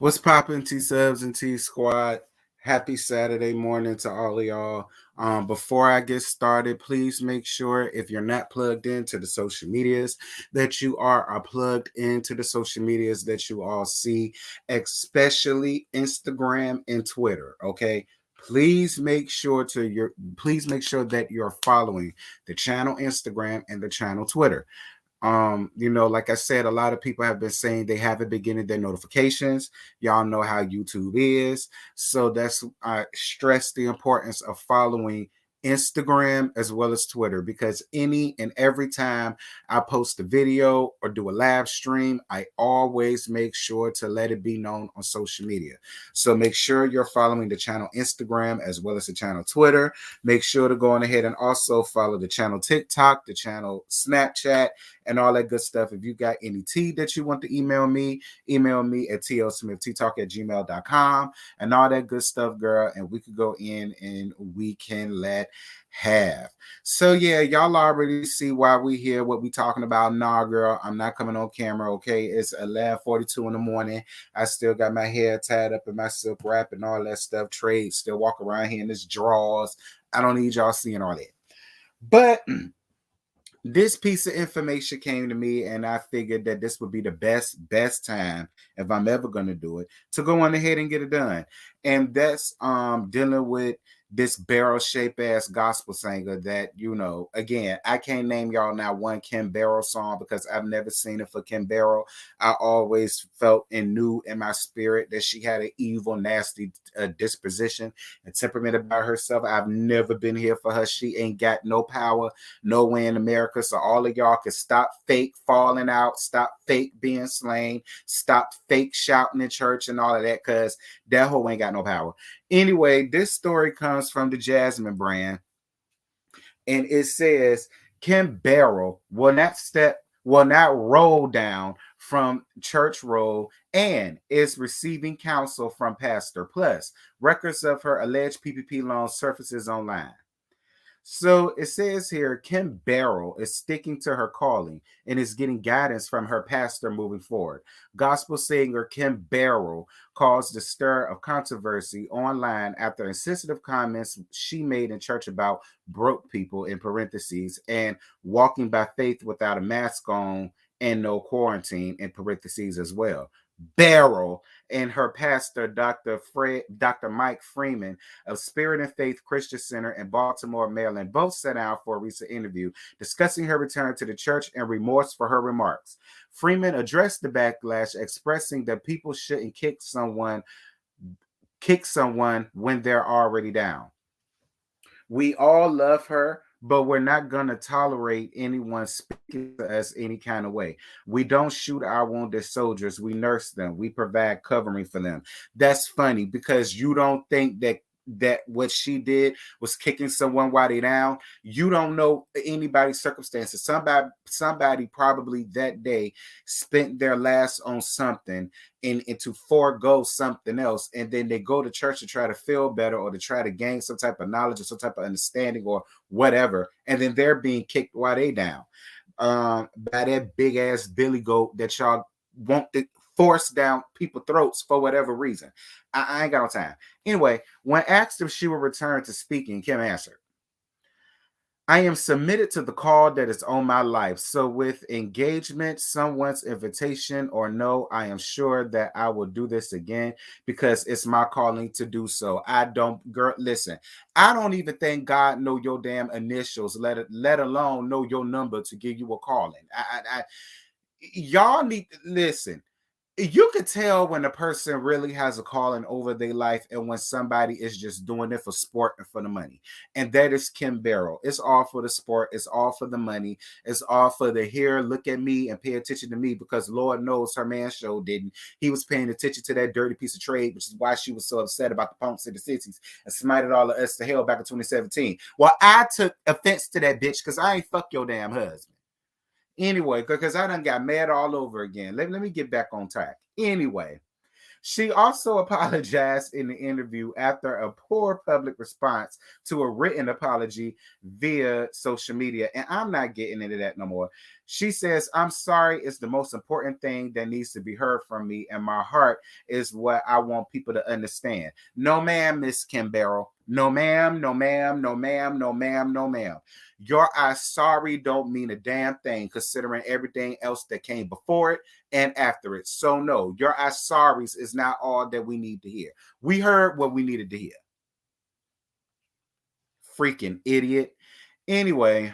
What's poppin', T Subs and T Squad? Happy Saturday morning to all of y'all. Before I get started, please make sure if you're not plugged into the social medias that you are plugged into the social medias that you all see, especially Instagram and Twitter. Okay. Please make sure that you're following the channel Instagram and the channel Twitter. Like I said, a lot of people have been saying they haven't been getting their notifications. Y'all know how YouTube is. So that's I stress the importance of following Instagram as well as Twitter, because any and every time I post a video or do a live stream, I always make sure to let it be known on social media. So make sure you're following the channel Instagram as well as the channel Twitter. Make sure to go on ahead and also follow the channel TikTok, the channel Snapchat, and all that good stuff. If you got any tea that you want to email me at tlsmithteatalk@gmail.com and all that good stuff, girl. And we could go in and we can let have. So yeah, y'all already see why we here, what we talking about. Nah, girl, I'm not coming on camera, okay? It's 11:42 in the morning. I still got my hair tied up in my silk wrap and all that stuff. Trade, still walk around here in this drawers. I don't need y'all seeing all that. But this piece of information came to me, and I figured that this would be the best time, if I'm ever going to do it, to go on ahead and get it done. And that's dealing with this barrel shaped ass gospel singer that, again, I can't name y'all now one Kim Barrel song because I've never seen it for Kim Barrel. I always felt and knew in my spirit that she had an evil, nasty disposition and temperament about herself. I've never been here for her. She ain't got no power nowhere in America. So all of y'all can stop fake falling out, stop fake being slain, stop fake shouting in church and all of that, because that hoe ain't got no power. Anyway, this story comes from the Jasmine brand, and it says Kim Barrel will not roll down from church roll and is receiving counsel from Pastor. Plus, records of her alleged PPP loan surfaces online. So it says here, Kim Barrel is sticking to her calling and is getting guidance from her pastor moving forward. Gospel singer Kim Barrel caused a stir of controversy online after insensitive comments she made in church about broke people, in parentheses, and walking by faith without a mask on and no quarantine, in parentheses as well. Barrel and her pastor, Dr. Mike Freeman of Spirit and Faith Christian Center in Baltimore, Maryland, both sat down for a recent interview discussing her return to the church and remorse for her remarks. Freeman addressed the backlash, expressing that people shouldn't kick someone when they're already down. We all love her, but we're not going to tolerate anyone speaking to us any kind of way. We don't shoot our wounded soldiers. We nurse them. We provide covering for them. That's funny because you don't think that what she did was kicking someone while they down. You don't know anybody's circumstances. Somebody probably that day spent their last on something and to forego something else, and then they go to church to try to feel better or to try to gain some type of knowledge or some type of understanding or whatever, and then they're being kicked while they down by that big ass billy goat that y'all want to force down people's throats for whatever reason. I ain't got no time. Anyway, when asked if she would return to speaking, Kim answered, I am submitted to the call that is on my life. So with engagement, someone's invitation or no, I am sure that I will do this again because it's my calling to do so. Listen, I don't even think God know your damn initials, let alone know your number to give you a calling. Y'all need listen. You could tell when a person really has a calling over their life and when somebody is just doing it for sport and for the money. And that is Kim Barrel. It's all for the sport. It's all for the money. It's all for the here, look at me and pay attention to me, because Lord knows her man show didn't. He was paying attention to that dirty piece of trade, which is why she was so upset about the pumps in the cities and smited all of us to hell back in 2017. Well, I took offense to that bitch because I ain't fuck your damn husband. Anyway, because I done got mad all over again. Let me get back on track. Anyway, she also apologized in the interview after a poor public response to a written apology via social media. And I'm not getting into that no more. She says, I'm sorry, it's the most important thing that needs to be heard from me, and my heart is what I want people to understand. No, ma'am, Miss Kim Burrell. No, ma'am, no, ma'am, no, ma'am, no, ma'am, no, ma'am. Your I sorry don't mean a damn thing considering everything else that came before it and after it. So, no, your I sorries is not all that we need to hear. We heard what we needed to hear. Freaking idiot. Anyway,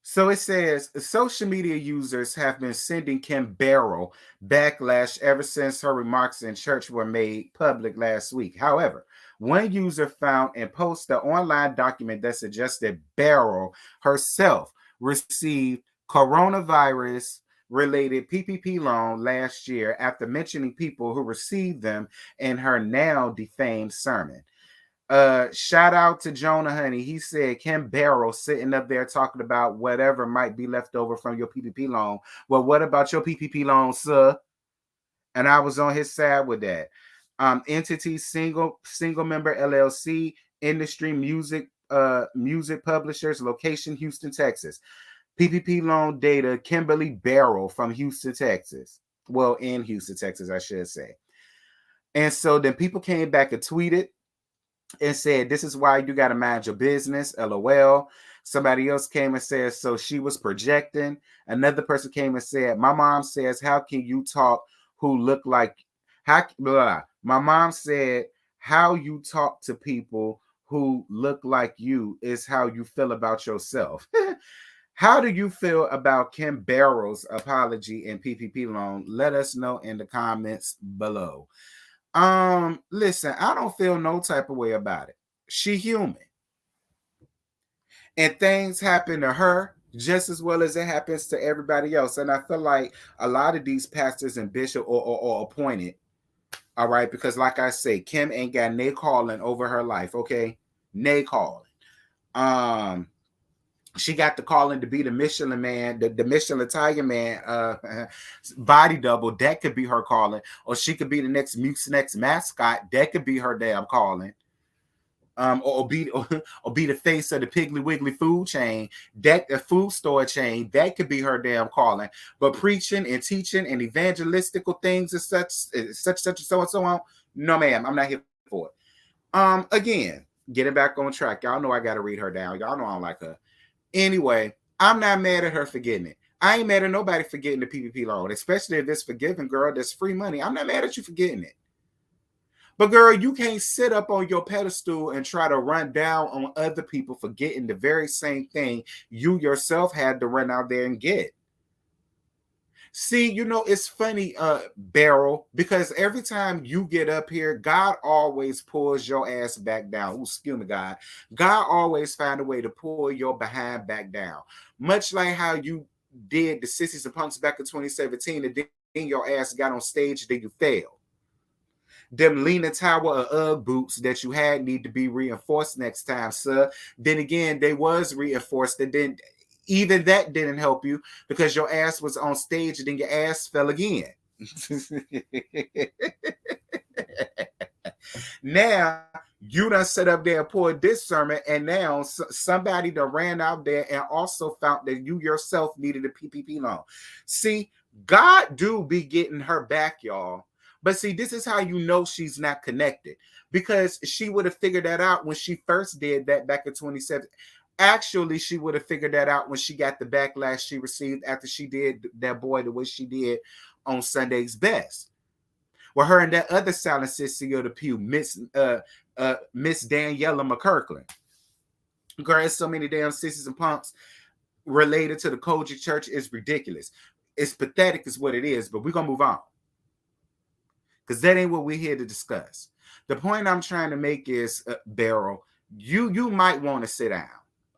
so it says social media users have been sending Kim Burrell backlash ever since her remarks in church were made public last week. However, one user found and posted an online document that suggested Burrell herself received coronavirus related PPP loan last year after mentioning people who received them in her now defamed sermon. Shout out to Jonah Honey. He said Kim Burrell sitting up there talking about whatever might be left over from your PPP loan. Well, what about your PPP loan, sir? And I was on his side with that. Entity single member LLC, industry music publishers, location Houston, Texas. PPP loan data, Kimberly Burrell from Houston, Texas. Well, in Houston, Texas, I should say. And so then people came back and tweeted and said, this is why you got to mind your business, LOL. Somebody else came and said, so she was projecting. Another person came and said, my mom says, how can you talk who look like, how, blah, blah. My mom said, how you talk to people who look like you is how you feel about yourself. How do you feel about Kim Burrell's apology and PPP loan? Let us know in the comments below. Listen, I don't feel no type of way about it. She human. And things happen to her just as well as it happens to everybody else. And I feel like a lot of these pastors and bishops or appointed, all right, because like I say, Kim ain't got nay calling over her life, okay? Nay calling. She got the calling to be the Michelin man, the Michelin Italian man, body double. That could be her calling, or she could be the next mascot. That could be her damn calling. Or be the face of the Piggly Wiggly food chain, that the food store chain. That could be her damn calling. But preaching and teaching and evangelistical things and such and so on. No, ma'am, I'm not here for it. Again, getting back on track. Y'all know I got to read her down. Y'all know I don't like her. Anyway, I'm not mad at her for getting it. I ain't mad at nobody for getting the PPP loan, especially if it's forgiven, girl. That's free money. I'm not mad at you for getting it. But girl, you can't sit up on your pedestal and try to run down on other people for getting the very same thing you yourself had to run out there and get. See, you know, it's funny, Burrell, because every time you get up here, God always pulls your ass back down. Ooh, excuse me, God. God always find a way to pull your behind back down. Much like how you did the Sissies and Punks back in 2017, and then your ass got on stage, then you failed. Them Lena Tower of Ugg boots that you had need to be reinforced next time, sir. Then again, they was reinforced, and then even that didn't help you because your ass was on stage and then your ass fell again. Now you done set up there and poured this sermon, and now somebody that ran out there and also found that you yourself needed a PPP loan. See, God do be getting her back, y'all. But see, this is how you know she's not connected, because she would have figured that out when she first did that back in 2017. Actually, she would have figured that out when she got the backlash she received after she did that boy the way she did on Sunday's Best. Well, her and that other silent sissy of the pew, Miss Daniela McKirkland. Girl, there's so many damn sissies and punks related to the Kojic Church. It's ridiculous. It's pathetic is what it is, but we're going to move on. Because that ain't what we're here to discuss. The point I'm trying to make is, Burrell, you might want to sit down,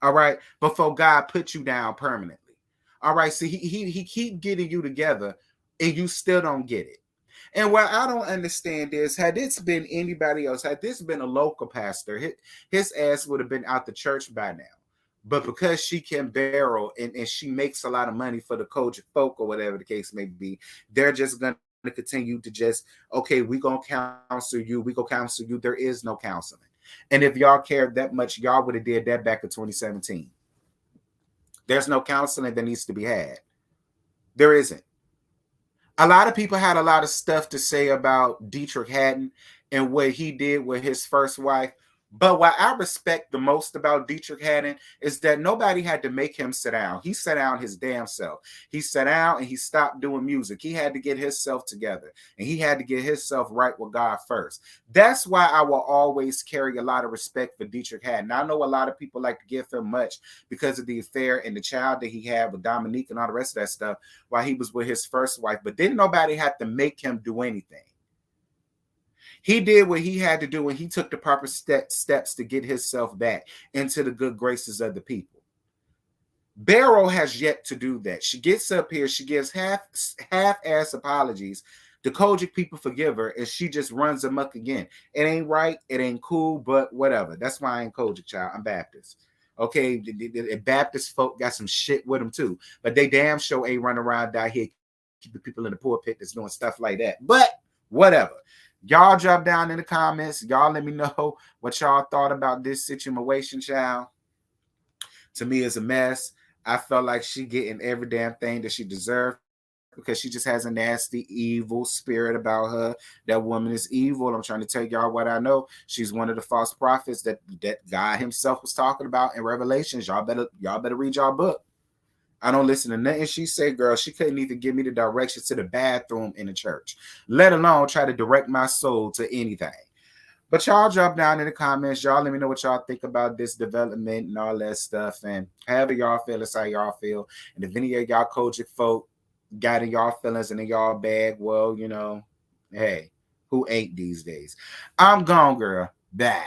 all right, before God put you down permanently. All right, see, he keep getting you together, and you still don't get it. And what I don't understand is, had this been anybody else, had this been a local pastor, his ass would have been out the church by now. But because she can Burrell and she makes a lot of money for the Kojic folk or whatever the case may be, they're just going to continue to just, okay, we going to counsel you. We go counsel you. There is no counseling. And if y'all cared that much, y'all would have did that back in 2017. There's no counseling that needs to be had. There isn't. A lot of people had a lot of stuff to say about Dietrich Haddon and what he did with his first wife. But what I respect the most about Dietrich Haddon is that nobody had to make him sit down. He sat down his damn self. He sat down and he stopped doing music. He had to get himself together and he had to get himself right with God first. That's why I will always carry a lot of respect for Dietrich Haddon. I know a lot of people like to give him much because of the affair and the child that he had with Dominique and all the rest of that stuff while he was with his first wife. But didn't nobody have to make him do anything. He did what he had to do and he took the proper steps to get himself back into the good graces of the people. Burrell has yet to do that. She gets up here, she gives half-ass apologies. The Kojic people forgive her, and she just runs amok again. It ain't right, it ain't cool, but whatever. That's why I ain't Kojic, child. I'm Baptist. Okay, the Baptist folk got some shit with them too, but they damn sure ain't run around down here keeping people in the pulpit that's doing stuff like that. But whatever. Y'all drop down in the comments. Y'all let me know what y'all thought about this situation, child. To me, it's a mess. I felt like she getting every damn thing that she deserved because she just has a nasty, evil spirit about her. That woman is evil. I'm trying to tell y'all what I know. She's one of the false prophets that God himself was talking about in Revelations. Y'all better read y'all book. I don't listen to nothing she said, girl. She couldn't even give me the directions to the bathroom in the church, let alone try to direct my soul to anything. But y'all drop down in the comments. Y'all let me know what y'all think about this development and all that stuff. And however y'all feel, it's how y'all feel. And if any of y'all Kojic folk got in y'all feelings and in y'all bag, well, you know, hey, who ain't these days? I'm gone, girl. Bye.